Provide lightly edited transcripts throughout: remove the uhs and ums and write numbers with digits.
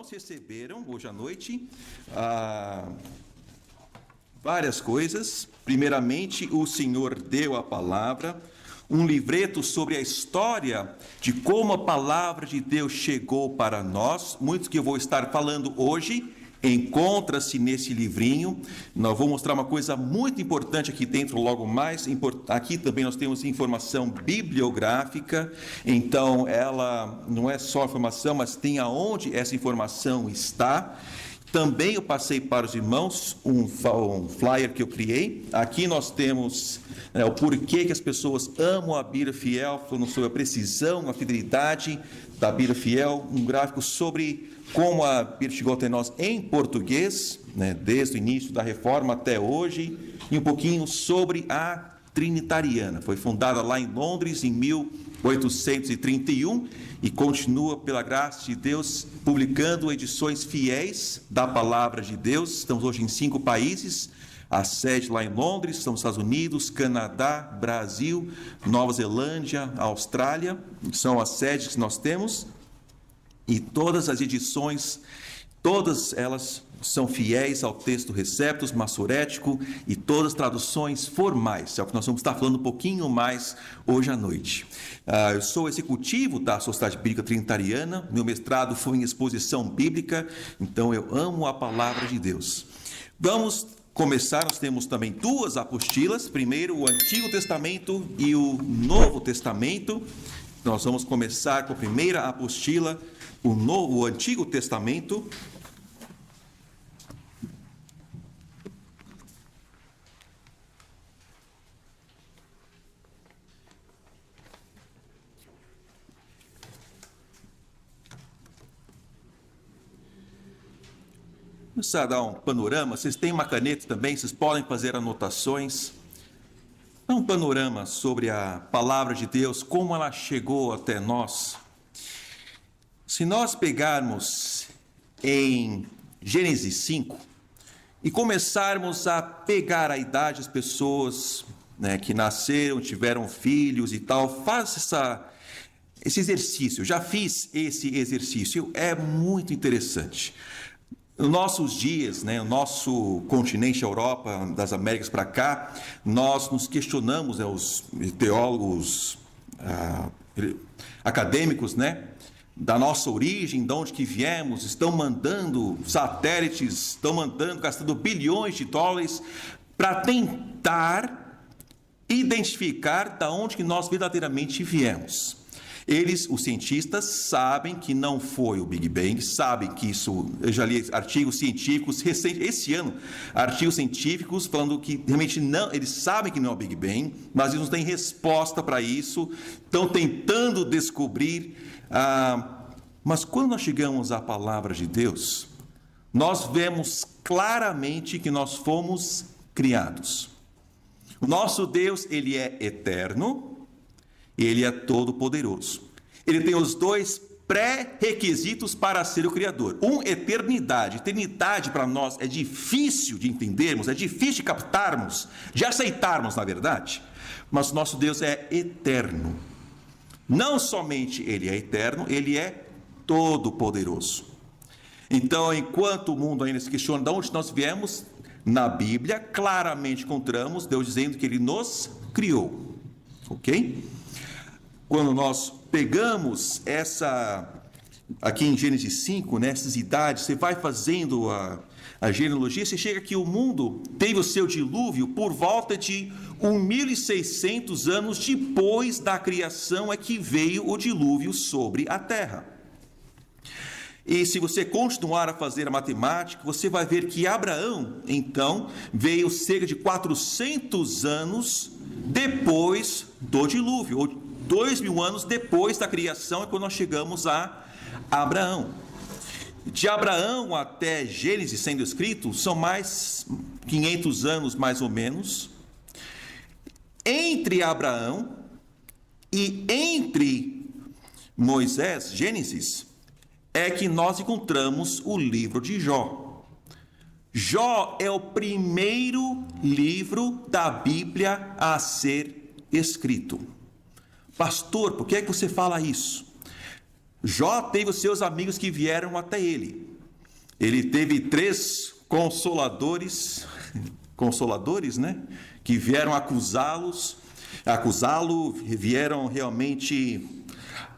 irmãos receberam hoje à noite várias coisas. Primeiramente, o Senhor deu a palavra, um livreto sobre a história de como a palavra de Deus chegou para nós. Muitos que eu vou estar falando hoje encontra-se nesse livrinho. Nós vamos mostrar uma coisa muito importante aqui dentro, logo mais. Aqui também nós temos informação bibliográfica, então ela não é só informação, mas tem aonde essa informação está. Também eu passei para os irmãos um flyer que eu criei. Aqui nós temos o porquê que as pessoas amam a Bíblia Fiel, falando sobre a precisão, a fidelidade da Bíblia Fiel, um gráfico sobre como a Bíblia chegou até nós em português, desde o início da Reforma até hoje, e um pouquinho sobre a Trinitariana. Foi fundada lá em Londres em 1831 e continua, pela graça de Deus, publicando edições fiéis da Palavra de Deus. Estamos hoje em 5 países, a sede lá em Londres, estamos nos Estados Unidos, Canadá, Brasil, Nova Zelândia, Austrália, são as sedes que nós temos. E todas as edições, todas elas são fiéis ao texto Receptus, Massorético e todas as traduções formais. É o que nós vamos estar falando um pouquinho mais hoje à noite. Eu sou executivo da Sociedade Bíblica Trinitariana, meu mestrado foi em exposição bíblica, então eu amo a palavra de Deus. Vamos começar, nós temos também 2 apostilas, primeiro o Antigo Testamento e o Novo Testamento. Nós vamos começar com a primeira apostila, o Antigo Testamento. Vamos dar um panorama. Vocês têm uma caneta também, vocês podem fazer anotações. É um panorama sobre a palavra de Deus, como ela chegou até nós. Se nós pegarmos em Gênesis 5 e começarmos a pegar a idade das pessoas que nasceram, tiveram filhos e tal, faz esse exercício. Já fiz esse exercício, é muito interessante. Nos nossos dias, o nosso continente, a Europa, das Américas para cá, nós nos questionamos, os teólogos acadêmicos, da nossa origem, de onde que viemos, estão mandando satélites, estão gastando bilhões de dólares para tentar identificar de onde que nós verdadeiramente viemos. Os cientistas, sabem que não foi o Big Bang, sabem que isso, eu já li artigos científicos recentes, esse ano, artigos científicos falando que realmente não, eles sabem que não é o Big Bang, mas eles não têm resposta para isso, estão tentando descobrir, mas quando nós chegamos à palavra de Deus, nós vemos claramente que nós fomos criados. O nosso Deus, Ele é eterno, Ele é todo-poderoso. Ele tem os 2 pré-requisitos para ser o Criador. Eternidade. Eternidade para nós é difícil de entendermos, é difícil de captarmos, de aceitarmos, na verdade. Mas nosso Deus é eterno. Não somente Ele é eterno, Ele é todo-poderoso. Então, enquanto o mundo ainda se questiona de onde nós viemos, na Bíblia claramente encontramos Deus dizendo que Ele nos criou. Ok? Quando nós pegamos aqui em Gênesis 5, nessas idades, você vai fazendo a genealogia, você chega que o mundo teve o seu dilúvio por volta de 1.600 anos depois da criação é que veio o dilúvio sobre a terra. E se você continuar a fazer a matemática, você vai ver que Abraão, então, veio cerca de 400 anos depois do dilúvio, ou 2.000 anos depois da criação, é quando nós chegamos a Abraão. De Abraão até Gênesis sendo escrito, são mais 500 anos, mais ou menos. Entre Abraão e entre Moisés, Gênesis, é que nós encontramos o livro de Jó. Jó é o primeiro livro da Bíblia a ser escrito. Pastor, por que é que você fala isso? Jó teve os seus amigos que vieram até ele. Ele teve 3 consoladores, né? Que vieram acusá-lo, vieram realmente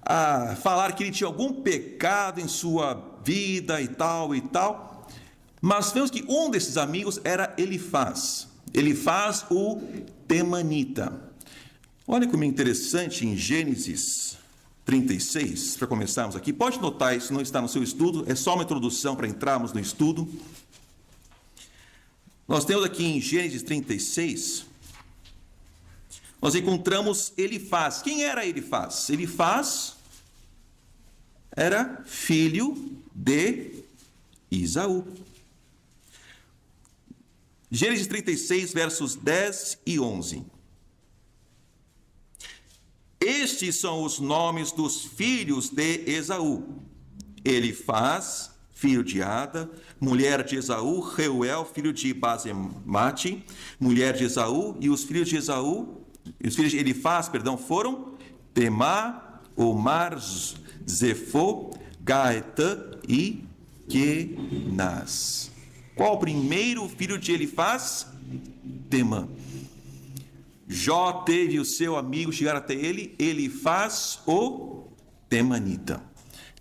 a falar que ele tinha algum pecado em sua vida e tal e tal. Mas vemos que um desses amigos era Elifaz o temanita. Olha como é interessante em Gênesis 36, para começarmos aqui. Pode notar, isso não está no seu estudo, é só uma introdução para entrarmos no estudo. Nós temos aqui em Gênesis 36, nós encontramos Elifaz. Quem era Elifaz? Elifaz era filho de Esaú. Gênesis 36, versos 10 e 11. Estes são os nomes dos filhos de Esaú: Elifaz, filho de Ada, mulher de Esaú; Reuel, filho de Basemate, mulher de Esaú. E os filhos de Esaú, os filhos de Elifaz, foram Temá, Omar, Zefô, Gaetã e Kenaz. Qual o primeiro filho de Elifaz? Temã. Jó teve o seu amigo chegar até ele, Elifaz o temanita.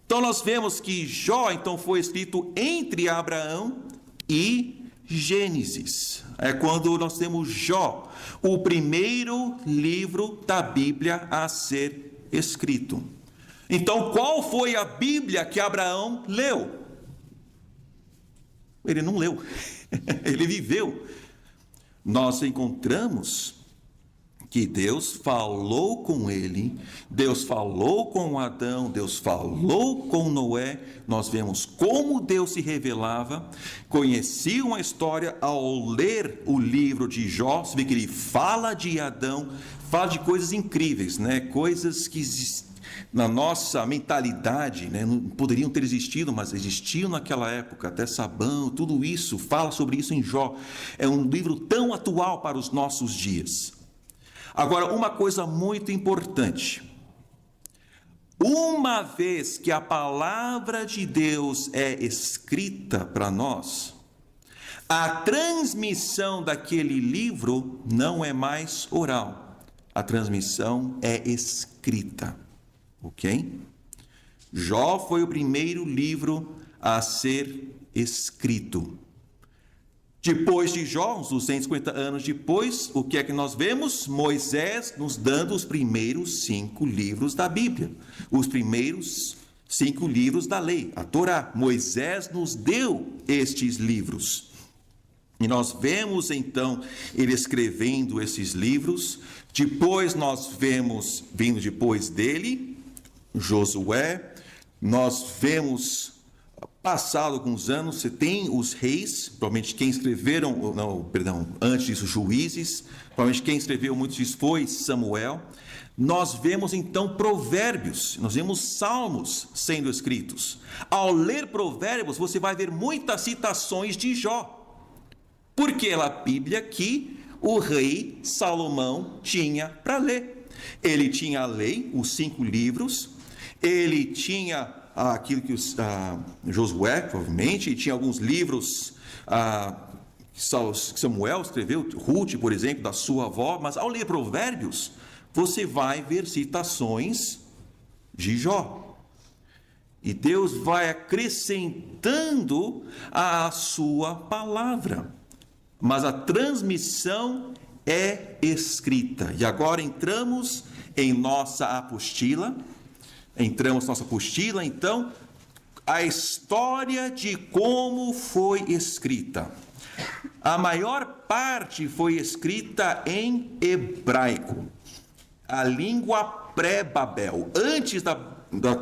Então nós vemos que Jó então foi escrito entre Abraão e Gênesis. É quando nós temos Jó, o primeiro livro da Bíblia a ser escrito. Então qual foi a Bíblia que Abraão leu? Ele não leu, ele viveu. Nós encontramos que Deus falou com ele, Deus falou com Adão, Deus falou com Noé. Nós vemos como Deus se revelava, conheciam a história. Ao ler o livro de Jó, você vê que ele fala de Adão, fala de coisas incríveis, né? Coisas que na nossa mentalidade, né, não poderiam ter existido, mas existiam naquela época, até sabão, tudo isso, fala sobre isso em Jó. É um livro tão atual para os nossos dias. Agora, uma coisa muito importante: uma vez que a palavra de Deus é escrita para nós, a transmissão daquele livro não é mais oral, a transmissão é escrita. Ok? Jó foi o primeiro livro a ser escrito. Depois de Jó, uns 250 anos depois, o que é que nós vemos? Moisés nos dando os primeiros 5 livros da Bíblia. Os primeiros 5 livros da lei, a Torá. Moisés nos deu estes livros. E nós vemos então ele escrevendo esses livros. Depois nós vemos, vindo depois dele, Josué. Nós vemos, passado alguns anos, você tem os reis, provavelmente quem escreveram, antes disso, juízes, provavelmente quem escreveu muitos disso foi Samuel. Nós vemos então provérbios, nós vemos salmos sendo escritos. Ao ler provérbios, você vai ver muitas citações de Jó, porque é a Bíblia que o rei Salomão tinha para ler. Ele tinha a lei, os 5 livros, ele tinha aquilo que Josué, provavelmente, e tinha alguns livros que Samuel escreveu, Ruth, por exemplo, da sua avó. Mas ao ler provérbios, você vai ver citações de Jó. E Deus vai acrescentando a sua palavra. Mas a transmissão é escrita. E agora entramos em nossa apostila. Então, a história de como foi escrita. A maior parte foi escrita em hebraico, a língua pré-Babel. Antes da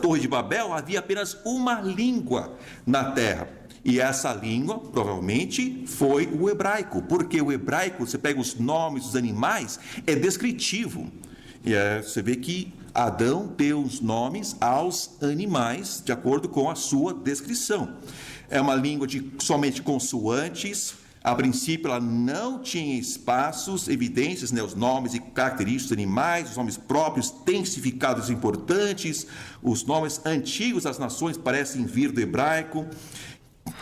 Torre de Babel, havia apenas uma língua na terra. E essa língua, provavelmente, foi o hebraico. Porque o hebraico, você pega os nomes dos animais, é descritivo. E você vê que Adão deu os nomes aos animais de acordo com a sua descrição. É uma língua de somente consoantes. A princípio, ela não tinha espaços, evidências, os nomes e características dos animais, os nomes próprios têm significados importantes. Os nomes antigos das nações parecem vir do hebraico.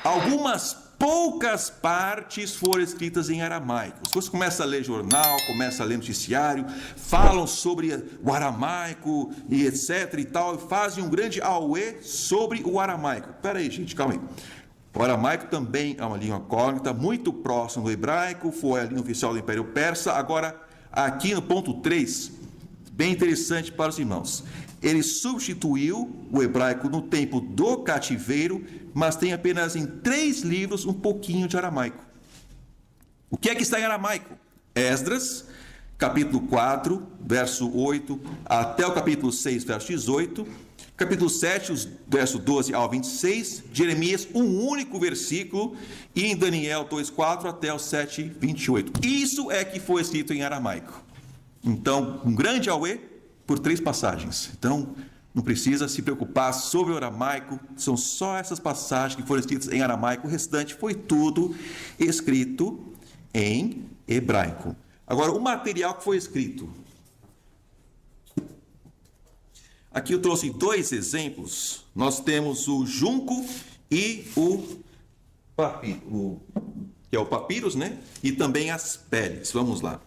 algumas poucas partes foram escritas em aramaico. Se você começa a ler jornal, começa a ler noticiário, falam sobre o aramaico e etc e tal, e fazem um grande auê sobre o aramaico. Espera aí, gente, calma aí. O aramaico também é uma língua incógnita, muito próximo do hebraico, foi a língua oficial do Império Persa. Agora, aqui no ponto 3, bem interessante para os irmãos. Ele substituiu o hebraico no tempo do cativeiro, mas tem apenas em 3 livros um pouquinho de aramaico. O que é que está em aramaico? Esdras, capítulo 4, verso 8, até o capítulo 6, verso 18, capítulo 7, verso 12 ao 26, Jeremias, um único versículo, e em Daniel 2:4 até o 7:28. Isso é que foi escrito em aramaico. Então, um grande auê por 3 passagens. Então, não precisa se preocupar sobre o aramaico, são só essas passagens que foram escritas em aramaico, o restante foi tudo escrito em hebraico. Agora, o material que foi escrito. Aqui eu trouxe 2 exemplos. Nós temos o junco e o papiro, que é o papyrus, né? E também as peles. Vamos lá.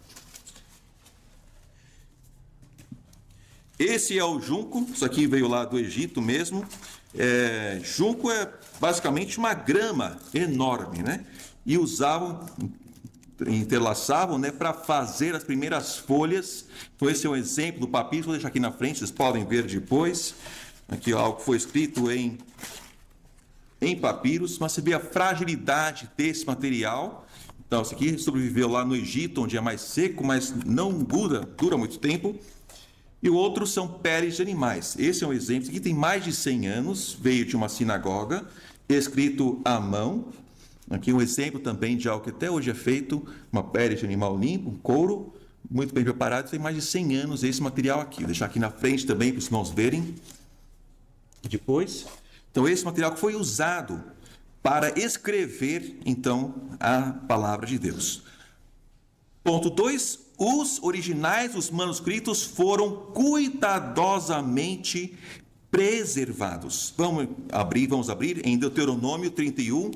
Esse é o junco, isso aqui veio lá do Egito mesmo. Junco é basicamente uma grama enorme, né? E usavam, entrelaçavam, né, para fazer as primeiras folhas. Então esse é um exemplo do papiro, vou deixar aqui na frente, vocês podem ver depois. Aqui algo que foi escrito em papiros, mas você vê a fragilidade desse material. Então esse aqui sobreviveu lá no Egito, onde é mais seco, mas não dura muito tempo. E o outro são peles de animais. Esse é um exemplo, esse aqui tem mais de 100 anos, veio de uma sinagoga, escrito à mão. Aqui um exemplo também de algo que até hoje é feito, uma pele de animal limpo, um couro, muito bem preparado, tem mais de 100 anos esse material aqui. Vou deixar aqui na frente também para os irmãos verem. Depois, então esse material que foi usado para escrever, então, a palavra de Deus. Ponto 2, os originais dos manuscritos foram cuidadosamente preservados. Vamos abrir em Deuteronômio 31,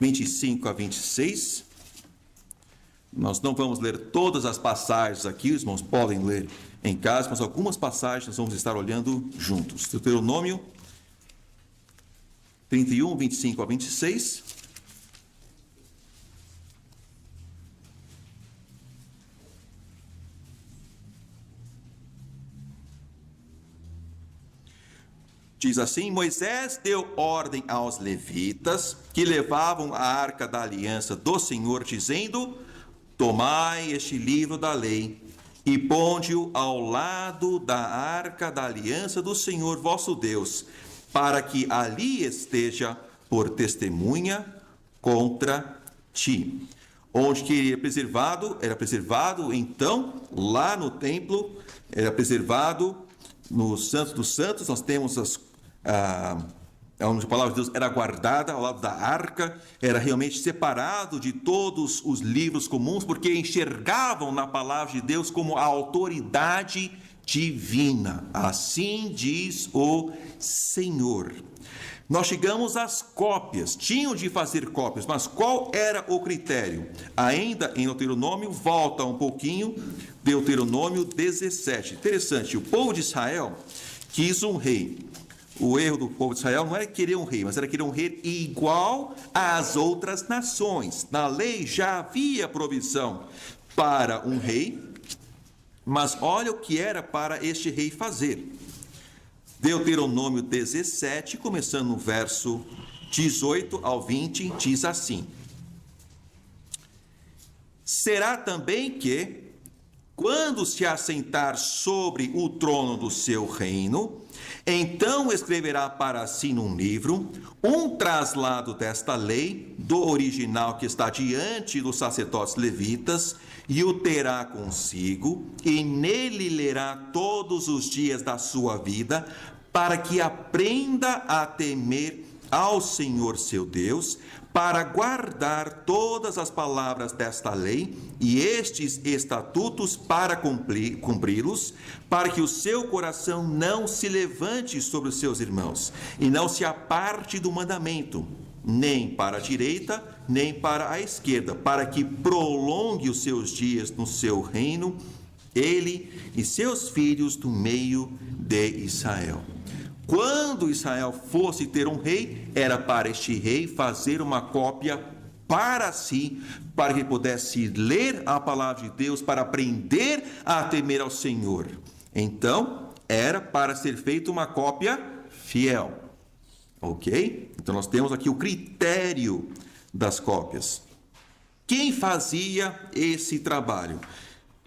25 a 26. Nós não vamos ler todas as passagens aqui, os irmãos podem ler em casa, mas algumas passagens nós vamos estar olhando juntos. Deuteronômio 31, 25 a 26. Diz assim: Moisés deu ordem aos levitas que levavam a arca da aliança do Senhor, dizendo: tomai este livro da lei e ponde-o ao lado da arca da aliança do Senhor vosso Deus, para que ali esteja por testemunha contra ti. Onde que era preservado então, lá no templo, era preservado no Santo dos Santos. Nós temos onde a palavra de Deus era guardada ao lado da arca, era realmente separado de todos os livros comuns, porque enxergavam na palavra de Deus como a autoridade divina. Assim diz o Senhor. Nós chegamos às cópias, tinham de fazer cópias, mas qual era o critério? Ainda em Deuteronômio, volta um pouquinho, Deuteronômio 17. Interessante, o povo de Israel quis um rei. O erro do povo de Israel não era querer um rei, mas era querer um rei igual às outras nações. Na lei já havia provisão para um rei, mas olha o que era para este rei fazer. Deuteronômio 17, começando no verso 18 ao 20, diz assim: será também que, quando se assentar sobre o trono do seu reino, então escreverá para si num livro um traslado desta lei, do original que está diante dos sacerdotes levitas, e o terá consigo, e nele lerá todos os dias da sua vida, para que aprenda a temer ao Senhor seu Deus, para guardar todas as palavras desta lei e estes estatutos para cumpri-los, para que o seu coração não se levante sobre os seus irmãos, e não se aparte do mandamento, nem para a direita, nem para a esquerda, para que prolongue os seus dias no seu reino, ele e seus filhos do meio de Israel. Quando Israel fosse ter um rei, era para este rei fazer uma cópia para si, para que pudesse ler a palavra de Deus, para aprender a temer ao Senhor. Então, era para ser feita uma cópia fiel. Ok? Então, nós temos aqui o critério das cópias. Quem fazia esse trabalho?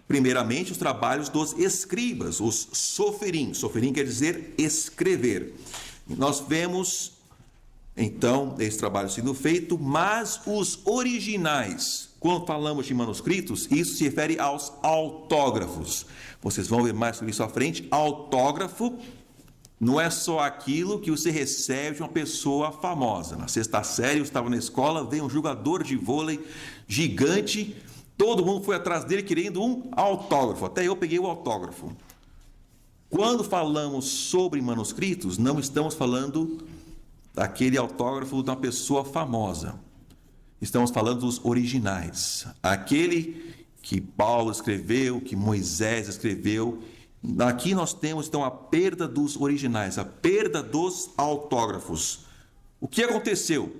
Primeiramente, os trabalhos dos escribas, os soferim. Soferim quer dizer escrever. Nós vemos, então, esse trabalho sendo feito, mas os originais, quando falamos de manuscritos, isso se refere aos autógrafos. Vocês vão ver mais sobre isso à frente. Autógrafo não é só aquilo que você recebe de uma pessoa famosa. Na sexta série, eu estava na escola, veio um jogador de vôlei gigante. Todo mundo foi atrás dele querendo um autógrafo. Até eu peguei o autógrafo. Quando falamos sobre manuscritos, não estamos falando daquele autógrafo de uma pessoa famosa. Estamos falando dos originais. Aquele que Paulo escreveu, que Moisés escreveu. Aqui nós temos, então, a perda dos originais, a perda dos autógrafos. O que aconteceu?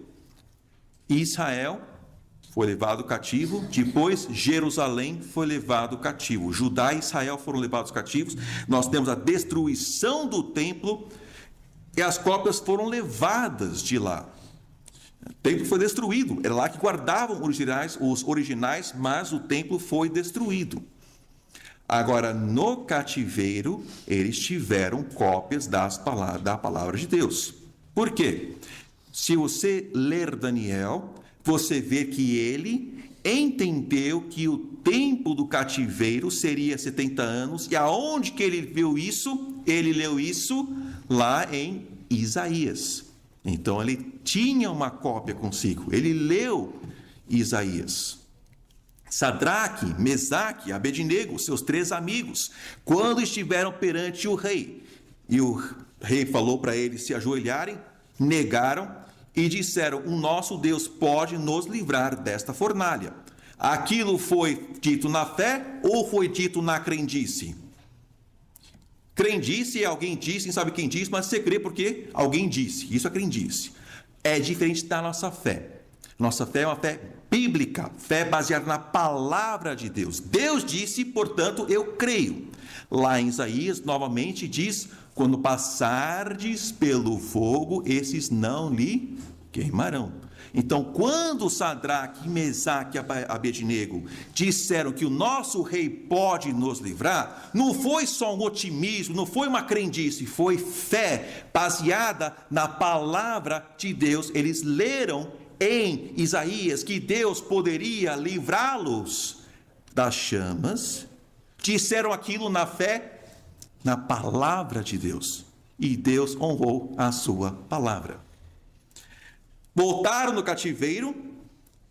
Israel foi levado cativo, depois Jerusalém foi levado cativo. Judá e Israel foram levados cativos. Nós temos a destruição do templo e as cópias foram levadas de lá. O templo foi destruído. Era lá que guardavam os originais, mas o templo foi destruído. Agora, no cativeiro, eles tiveram cópias da palavra de Deus. Por quê? Se você ler Daniel, você vê que ele entendeu que o tempo do cativeiro seria 70 anos. E aonde que ele viu isso? Ele leu isso lá em Isaías. Então, ele tinha uma cópia consigo. Ele leu Isaías. Sadraque, Mesaque, Abednego, seus 3 amigos, quando estiveram perante o rei, e o rei falou para eles se ajoelharem, negaram e disseram: o nosso Deus pode nos livrar desta fornalha. Aquilo foi dito na fé ou foi dito na crendice? Crendice é alguém disse, não sabe quem disse, mas você crê porque alguém disse. Isso é crendice. É diferente da nossa fé. Nossa fé é uma fé bíblica, fé baseada na palavra de Deus. Deus disse, portanto, eu creio. Lá em Isaías, novamente, diz: quando passardes pelo fogo, esses não lhe queimarão. Então, quando Sadraque, Mesaque e Abednego disseram que o nosso rei pode nos livrar, não foi só um otimismo, não foi uma crendice, foi fé baseada na palavra de Deus. Eles leram em Isaías que Deus poderia livrá-los das chamas, disseram aquilo na fé, na palavra de Deus, e Deus honrou a sua palavra. Voltaram no cativeiro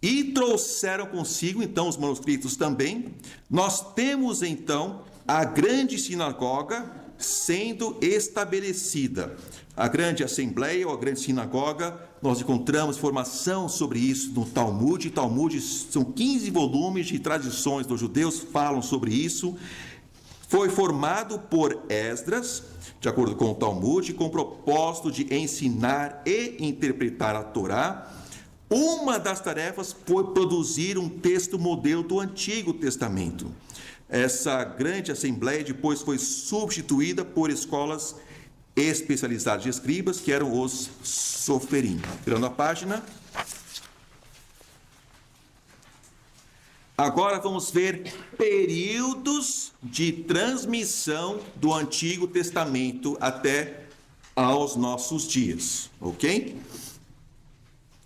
e trouxeram consigo, então, os manuscritos também. Nós temos, então, a grande sinagoga sendo estabelecida. A grande assembleia ou a grande sinagoga, nós encontramos informação sobre isso no Talmud. Talmud são 15 volumes de tradições dos judeus, falam sobre isso. Foi formado por Esdras, de acordo com o Talmud, com o propósito de ensinar e interpretar a Torá. Uma das tarefas foi produzir um texto modelo do Antigo Testamento. Essa grande assembleia depois foi substituída por escolas especializadas de escribas, que eram os soferim. Virando a página. Agora vamos ver períodos de transmissão do Antigo Testamento até aos nossos dias, ok?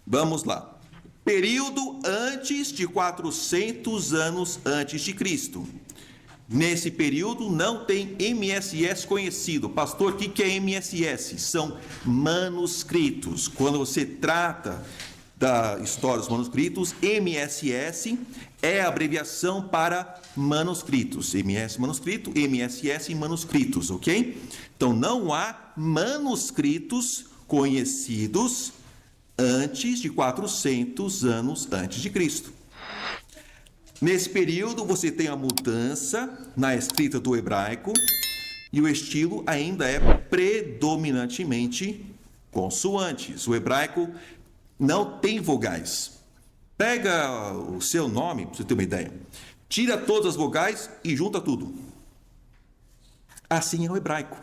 Vamos lá. Período antes de 400 anos antes de Cristo. Nesse período não tem MSS conhecido. Pastor, o que é MSS? São manuscritos. Quando você trata da história dos manuscritos, MSS é a abreviação para manuscritos. MS manuscrito, MSS manuscritos, ok? Então não há manuscritos conhecidos antes de 400 anos antes de Cristo. Nesse período, você tem a mudança na escrita do hebraico e o estilo ainda é predominantemente consoantes. O hebraico não tem vogais. Pega o seu nome, para você ter uma ideia. Tira todas as vogais e junta tudo. Assim é o hebraico.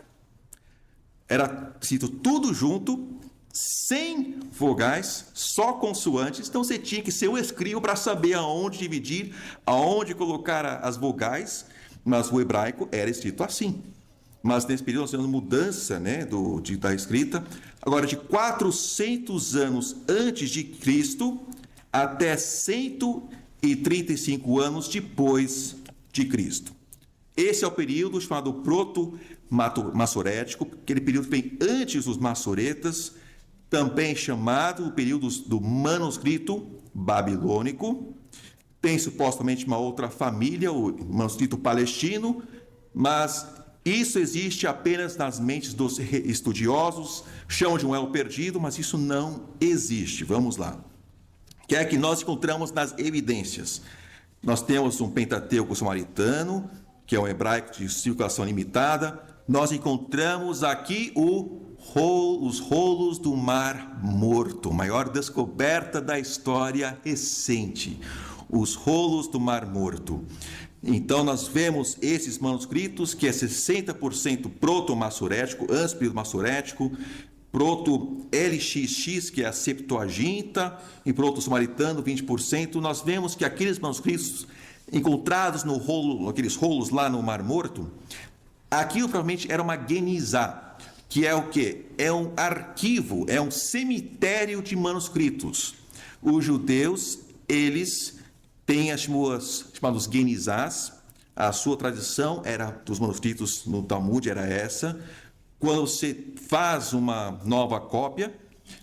Era escrito tudo junto, sem vogais, só consoantes. Então você tinha que ser um escriba para saber aonde dividir, aonde colocar as vogais. Mas o hebraico era escrito assim. Mas nesse período nós temos mudança, né, da escrita. Agora, de 400 anos antes de Cristo até 135 anos depois de Cristo. Esse é o período chamado proto-massorético, aquele período que vem antes dos massoretas, também chamado o período do manuscrito babilônico. Tem supostamente uma outra família, o manuscrito palestino, mas isso existe apenas nas mentes dos estudiosos, chamam de um elo perdido, mas isso não existe. Vamos lá. O que é que nós encontramos nas evidências? Nós temos um Pentateuco samaritano, que é um hebraico de circulação limitada. Nós encontramos aqui os rolos do Mar Morto, maior descoberta da história recente. Os rolos do Mar Morto. Então, nós vemos esses manuscritos, que é 60% proto-massorético, antes do período massorético, proto-LXX, que é a Septuaginta, e proto-samaritano, 20%. Nós vemos que aqueles manuscritos encontrados aqueles rolos lá no Mar Morto, aquilo provavelmente era uma genizá, que é o quê? É um arquivo, é um cemitério de manuscritos. Os judeus, eles têm as chamados genizás. A sua tradição era dos manuscritos no Talmud, era essa. Quando você faz uma nova cópia,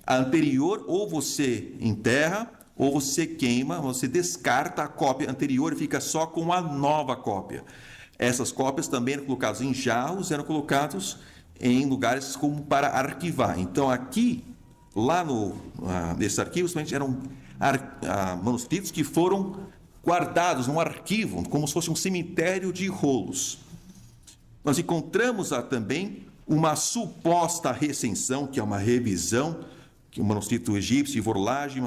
a anterior ou você enterra ou você queima, você descarta a cópia anterior e fica só com a nova cópia. Essas cópias também eram colocadas em jarros, eram colocados em lugares como para arquivar. Então, aqui, lá nesses arquivos, eram manuscritos que foram guardados num arquivo, como se fosse um cemitério de rolos. Nós encontramos também uma suposta recensão, que é uma revisão, que é um manuscrito egípcio, Vorlage,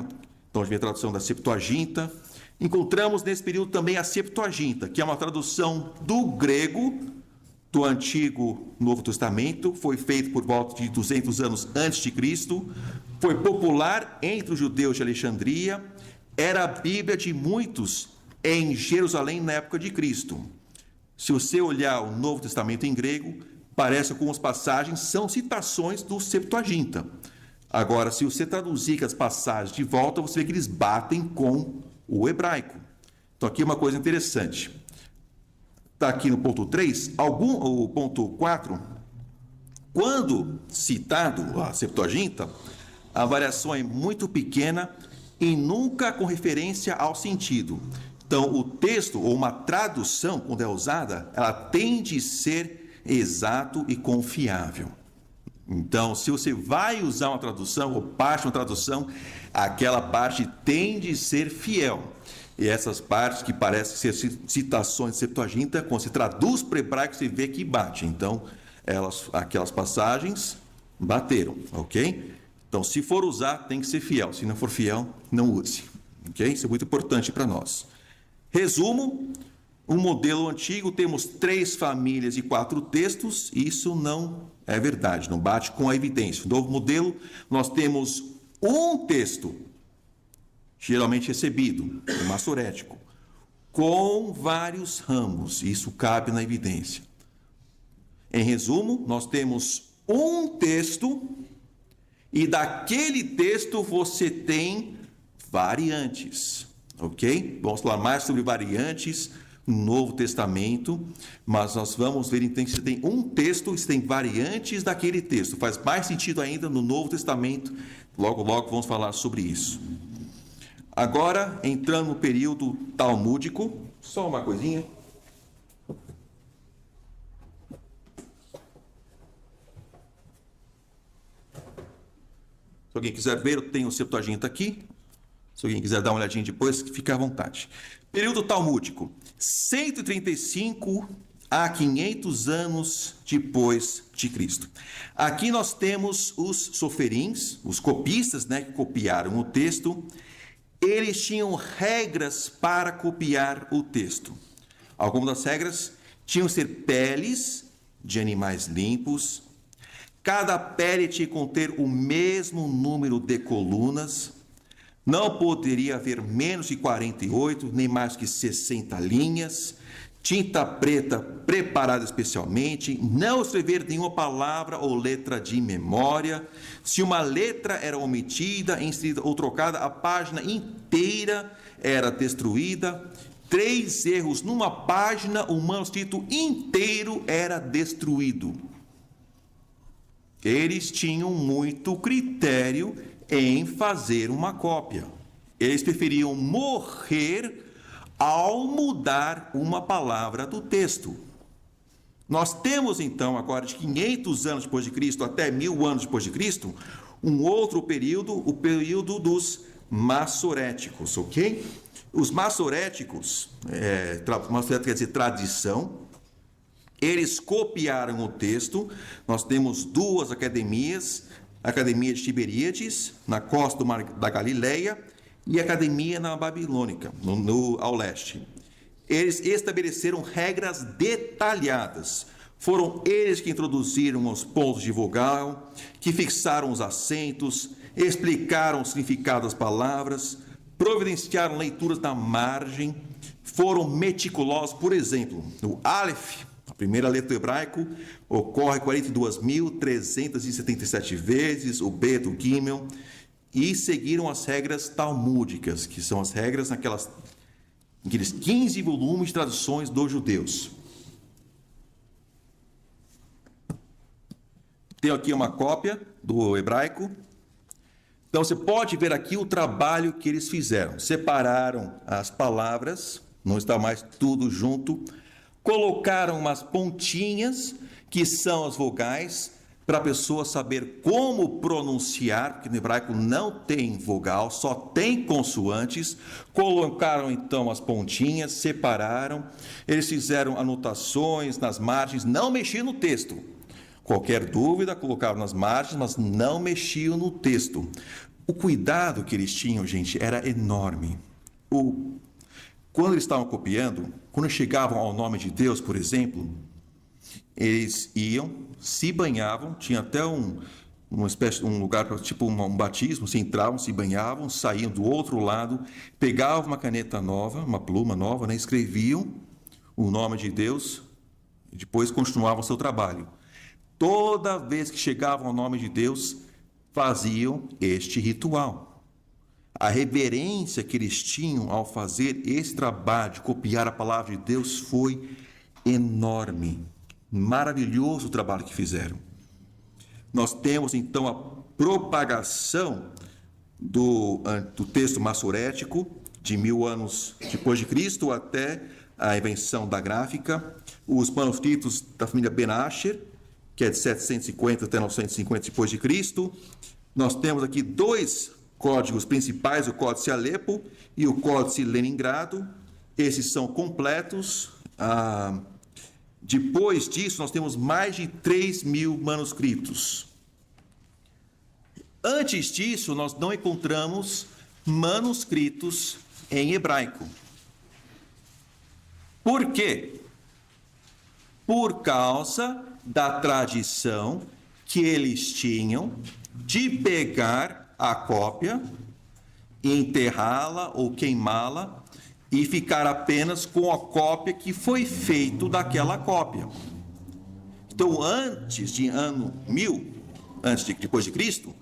então, a gente vê a tradução da Septuaginta. Encontramos nesse período também a Septuaginta, que é uma tradução do grego, do Antigo Novo Testamento, foi feito por volta de 200 anos antes de Cristo, foi popular entre os judeus de Alexandria, era a Bíblia de muitos em Jerusalém na época de Cristo. Se você olhar o Novo Testamento em grego, parece que algumas passagens são citações do Septuaginta. Agora, se você traduzir as passagens de volta, você vê que eles batem com o hebraico. Então, aqui é uma coisa interessante. Está aqui no ponto 3, o ponto 4, quando citado a Septuaginta, a variação é muito pequena e nunca com referência ao sentido. Então, o texto ou uma tradução, quando é usada, ela tende a ser exato e confiável. Então, se você vai usar uma tradução ou parte de uma tradução, aquela parte tende a ser fiel. E essas partes que parecem ser citações de Septuaginta, quando se traduz para o hebraico, você vê que bate. Então, aquelas passagens bateram, ok? Então, se for usar, tem que ser fiel. Se não for fiel, não use. Ok? Isso é muito importante para nós. Resumo, o modelo antigo, temos 3 famílias e 4 textos, e isso não é verdade, não bate com a evidência. No novo modelo, nós temos um texto, geralmente recebido, o massorético, com vários ramos, isso cabe na evidência. Em resumo, nós temos um texto, e daquele texto você tem variantes, ok? Vamos falar mais sobre variantes no Novo Testamento, mas nós vamos ver então que você tem um texto e você tem variantes daquele texto. Faz mais sentido ainda no Novo Testamento, logo vamos falar sobre isso. Agora, entrando no período talmúdico, só uma coisinha. Se alguém quiser ver, eu tenho o Septuaginta aqui. Se alguém quiser dar uma olhadinha depois, fique à vontade. Período talmúdico, 135 a 500 anos depois de Cristo. Aqui nós temos os soferins, os copistas, né, que copiaram o texto. Eles tinham regras para copiar o texto. Algumas das regras tinham que ser peles de animais limpos. Cada pele tinha que conter o mesmo número de colunas. Não poderia haver menos de 48, nem mais que 60 linhas. Tinta preta preparada especialmente. Não escrever nenhuma palavra ou letra de memória. Se uma letra era omitida, inserida ou trocada, a página inteira era destruída. 3 erros numa página, o manuscrito inteiro era destruído. Eles tinham muito critério em fazer uma cópia. Eles preferiam morrer ao mudar uma palavra do texto. Nós temos então agora de 500 anos depois de Cristo até 1000 anos depois de Cristo, um outro período, o período dos massoréticos, ok? Os massoréticos, massorético quer dizer tradição. Eles copiaram o texto. Nós temos 2 academias, a Academia de Tiberíades, na costa do Mar da Galileia, e a Academia na Babilônica, ao leste. Eles estabeleceram regras detalhadas. Foram eles que introduziram os pontos de vogal, que fixaram os acentos, explicaram o significado das palavras, providenciaram leituras na margem, foram meticulosos. Por exemplo, no Aleph, a primeira letra do hebraico, ocorre 42.377 vezes, o B do Gimel, e seguiram as regras talmúdicas, que são as regras naqueles 15 volumes de traduções dos judeus. Tenho aqui uma cópia do hebraico. Então, você pode ver aqui o trabalho que eles fizeram. Separaram as palavras, não está mais tudo junto. Colocaram umas pontinhas, que são as vogais, para a pessoa saber como pronunciar, porque no hebraico não tem vogal, só tem consoantes. Colocaram então as pontinhas, separaram. Eles fizeram anotações nas margens, não mexiam no texto. Qualquer dúvida, colocavam nas margens, mas não mexiam no texto. O cuidado que eles tinham, gente, era enorme. Quando eles estavam copiando, quando chegavam ao nome de Deus, por exemplo, eles iam, se banhavam, tinha até uma espécie, um lugar para tipo um batismo, se entravam, se banhavam, saíam do outro lado, pegavam uma caneta nova, uma pluma nova, né, escreviam o nome de Deus e depois continuavam o seu trabalho. Toda vez que chegavam ao nome de Deus, faziam este ritual. A reverência que eles tinham ao fazer esse trabalho de copiar a palavra de Deus foi enorme. Maravilhoso o trabalho que fizeram. Nós temos então a propagação do texto massorético de 1000 anos depois de Cristo até a invenção da gráfica, os manuscritos da família Ben Asher, que é de 750 até 950 depois de Cristo. Nós temos aqui 2 códigos principais, o Códice Alepo e o Códice Leningrado. Esses são completos. Depois disso, nós temos mais de 3.000 manuscritos. Antes disso, nós não encontramos manuscritos em hebraico. Por quê? Por causa da tradição que eles tinham de pegar a cópia, enterrá-la ou queimá-la e ficar apenas com a cópia que foi feito daquela cópia. Então, antes de ano 1000, depois de Cristo,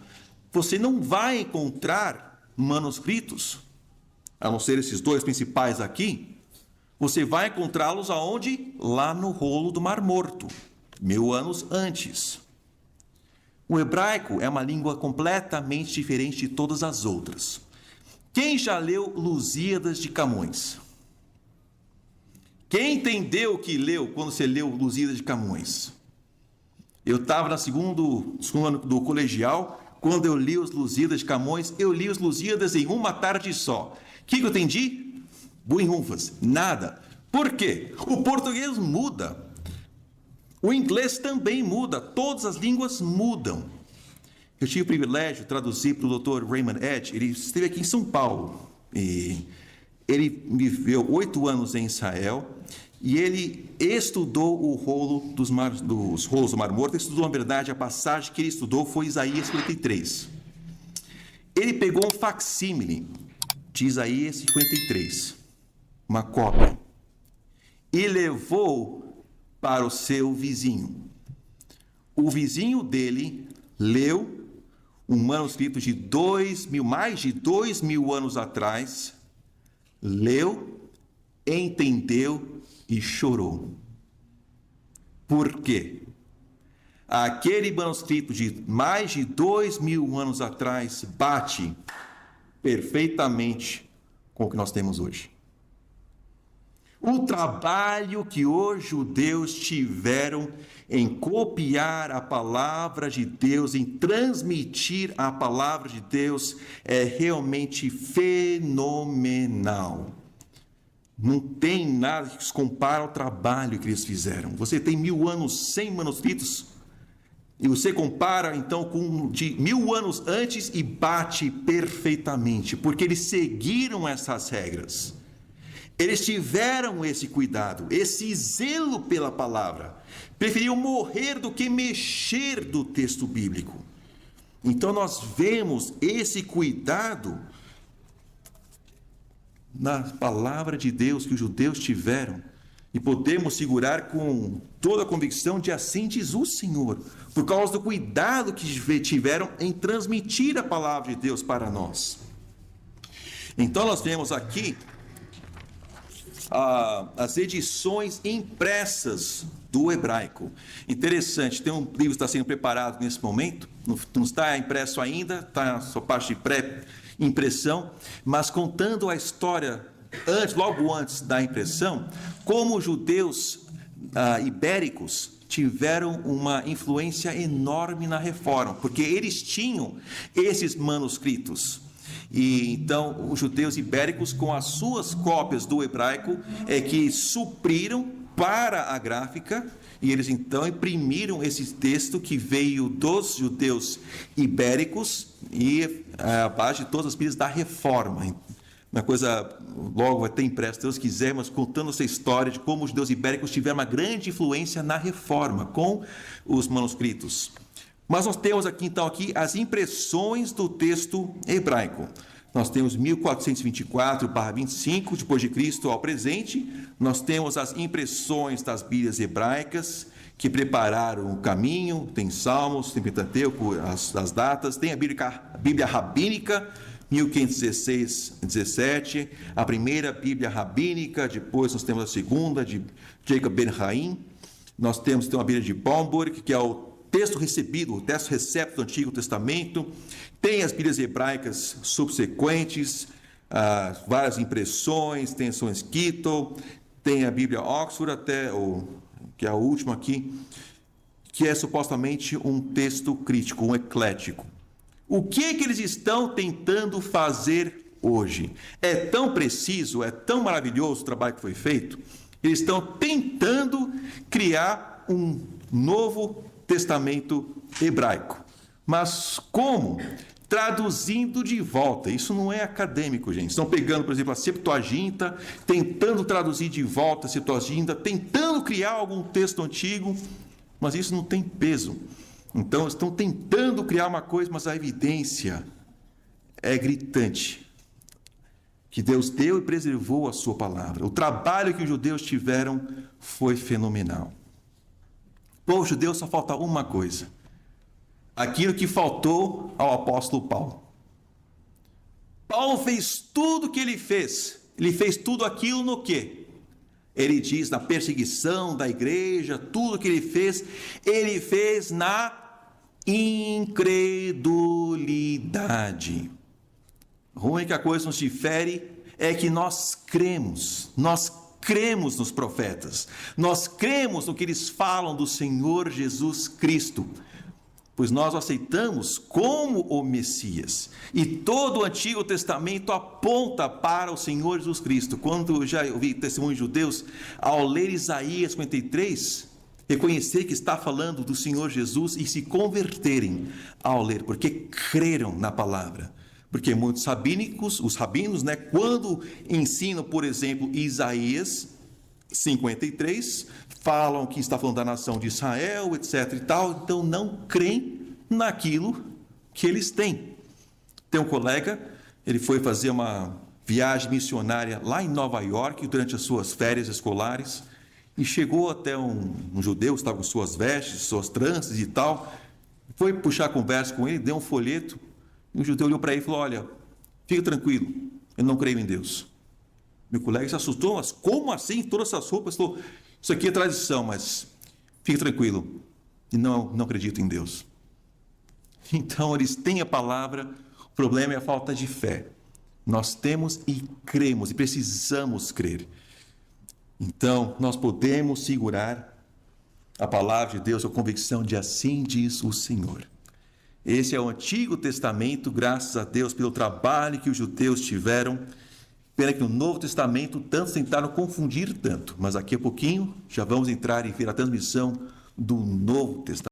você não vai encontrar manuscritos, a não ser esses 2 principais aqui. Você vai encontrá-los aonde? Lá no rolo do Mar Morto, 1000 anos antes. O hebraico é uma língua completamente diferente de todas as outras. Quem já leu Lusíadas de Camões? Quem entendeu o que leu quando você leu Lusíadas de Camões? Eu estava no segundo ano do colegial, quando eu li os Lusíadas de Camões, eu li os Lusíadas em uma tarde só. O que eu entendi? Buinhunfas, nada. Por quê? O português muda. O inglês também muda. Todas as línguas mudam. Eu tive o privilégio de traduzir para o Dr. Raymond Edge. Ele esteve aqui em São Paulo. E ele viveu 8 anos em Israel. E ele estudou o rolo dos rolos do Mar Morto. Ele estudou, na verdade, a passagem que ele estudou foi Isaías 53. Ele pegou um facsímile de Isaías 53, uma cópia, e levou para o seu vizinho. O vizinho dele leu um manuscrito de mais de 2.000 anos atrás, leu, entendeu e chorou. Por quê? Aquele manuscrito de mais de 2.000 anos atrás bate perfeitamente com o que nós temos hoje. O trabalho que os judeus tiveram em copiar a palavra de Deus, em transmitir a palavra de Deus, é realmente fenomenal. Não tem nada que se compara ao trabalho que eles fizeram. Você tem 1.000 anos sem manuscritos, e você compara então com de 1.000 anos antes e bate perfeitamente, porque eles seguiram essas regras. Eles tiveram esse cuidado, esse zelo pela palavra. Preferiam morrer do que mexer do texto bíblico. Então nós vemos esse cuidado na palavra de Deus que os judeus tiveram. E podemos segurar com toda a convicção de assim diz o Senhor, por causa do cuidado que tiveram em transmitir a palavra de Deus para nós. Então nós vemos aqui as edições impressas do hebraico. Interessante, tem um livro que está sendo preparado nesse momento, não está impresso ainda, está na sua parte de pré-impressão, mas contando a história logo antes da impressão, como os judeus ibéricos tiveram uma influência enorme na reforma, porque eles tinham esses manuscritos. E então os judeus ibéricos, com as suas cópias do hebraico, que supriram para a gráfica, e eles então imprimiram esse texto que veio dos judeus ibéricos e a base de todas as pilhas da reforma. Uma coisa, logo vai ter impresso, se Deus quiser, mas contando essa história de como os judeus ibéricos tiveram uma grande influência na reforma com os manuscritos. Mas nós temos aqui, então, as impressões do texto hebraico. Nós temos 1424/25 depois de Cristo ao presente. Nós temos as impressões das Bíblias hebraicas que prepararam o caminho. Tem Salmos, tem Pentateuco, as datas. Tem a Bíblia rabínica, 1516-17, a primeira Bíblia rabínica. Depois nós temos a segunda de Jacob Ben Haim. Nós temos então a Bíblia de Bomburg, que é o texto recebido, o texto recepto do Antigo Testamento. Tem as Bíblias hebraicas subsequentes, várias impressões, tem a São Esquito, tem a Bíblia Oxford, que é a última aqui, que é supostamente um texto crítico, um eclético. O que eles estão tentando fazer hoje? É tão preciso, é tão maravilhoso o trabalho que foi feito, eles estão tentando criar um novo Testamento hebraico. Mas como? Traduzindo de volta. Isso não é acadêmico, gente. Estão pegando, por exemplo, a Septuaginta, tentando traduzir de volta a Septuaginta, tentando criar algum texto antigo, mas isso não tem peso. Então, estão tentando criar uma coisa, mas a evidência é gritante. Que Deus deu e preservou a sua palavra. O trabalho que os judeus tiveram foi fenomenal. Para os judeus só falta uma coisa. Aquilo que faltou ao apóstolo Paulo. Paulo fez tudo o que ele fez. Ele fez tudo aquilo no quê? Ele diz na perseguição da igreja, tudo que ele fez na incredulidade. A única coisa que nos difere é que nós cremos nos profetas, nós cremos no que eles falam do Senhor Jesus Cristo. pois nós o aceitamos como o Messias. E todo o Antigo Testamento aponta para o Senhor Jesus Cristo. Quando eu já ouvi testemunhos de judeus, ao ler Isaías 53, reconhecer que está falando do Senhor Jesus e se converterem ao ler, porque creram na palavra. Porque muitos rabínicos, os rabinos, quando ensinam, por exemplo, Isaías 53, falam que está falando da nação de Israel, etc. e tal, então não creem naquilo que eles têm. Tem um colega, ele foi fazer uma viagem missionária lá em Nova York durante as suas férias escolares e chegou até um judeu, estava com suas vestes, suas tranças e tal, foi puxar a conversa com ele, deu um folheto, e o judeu olhou para ele e falou: olha, fica tranquilo, eu não creio em Deus. Meu colega se assustou, mas como assim? Todas essas roupas? Falou: isso aqui é tradição, mas fique tranquilo, e não acredito em Deus. Então, eles têm a palavra, o problema é a falta de fé. Nós temos e cremos, e precisamos crer. Então, nós podemos segurar a palavra de Deus, a convicção de assim diz o Senhor. Esse é o Antigo Testamento, graças a Deus pelo trabalho que os judeus tiveram. Pena que no Novo Testamento tantos tentaram confundir tanto, mas daqui a pouquinho já vamos entrar e ver a transmissão do Novo Testamento.